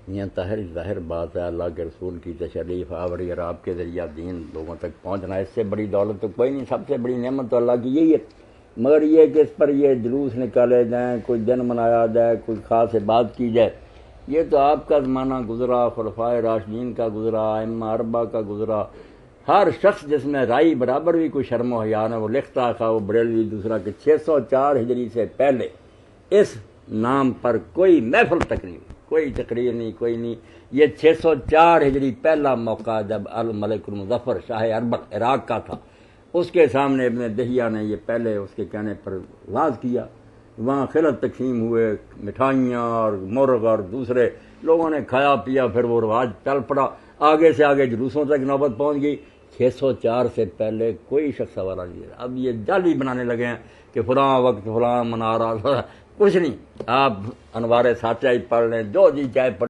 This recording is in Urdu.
یہ ظاہر بات ہے، اللہ کے رسول کی تشریف آوری اور آپ کے ذریعہ دین لوگوں تک پہنچنا، اس سے بڑی دولت تو کوئی نہیں، سب سے بڑی نعمت تو اللہ کی یہی ہے۔ مگر یہ کہ اس پر یہ جلوس نکالے جائیں، کوئی دن منایا جائے، کوئی خاص بات کی جائے، یہ تو آپ کا زمانہ گزرا، خلفائے راشدین کا گزرا، ائمہ اربعہ کا گزرا، ہر شخص جس میں رائی برابر بھی کوئی شرم و حیا نہ، وہ لکھتا تھا، وہ بریلوی دوسرا، کہ 604 ہجری سے پہلے اس نام پر کوئی محفل تقریر، کوئی تقریر نہیں، کوئی نہیں۔ یہ 604 ہجری پہلا موقع جب الملک المظفر شاہ اربل عراق کا تھا، اس کے سامنے ابن دہیہ نے یہ پہلے اس کے کہنے پر واز کیا، وہاں خلعت تقسیم ہوئے، مٹھائیاں اور مرغ اور دوسرے لوگوں نے کھایا پیا، پھر وہ رواج چل پڑا، آگے سے آگے جلوسوں تک نوبت پہنچ گئی۔ 604 سے پہلے کوئی شخص حوالہ نہیں دے۔ اب یہ جعلی بنانے لگے ہیں کہ فلاں وقت فلاں منا رہا، کچھ نہیں، آپ انوار ساتیہ ہی پڑھ لیں، جو جی چاہے پڑھ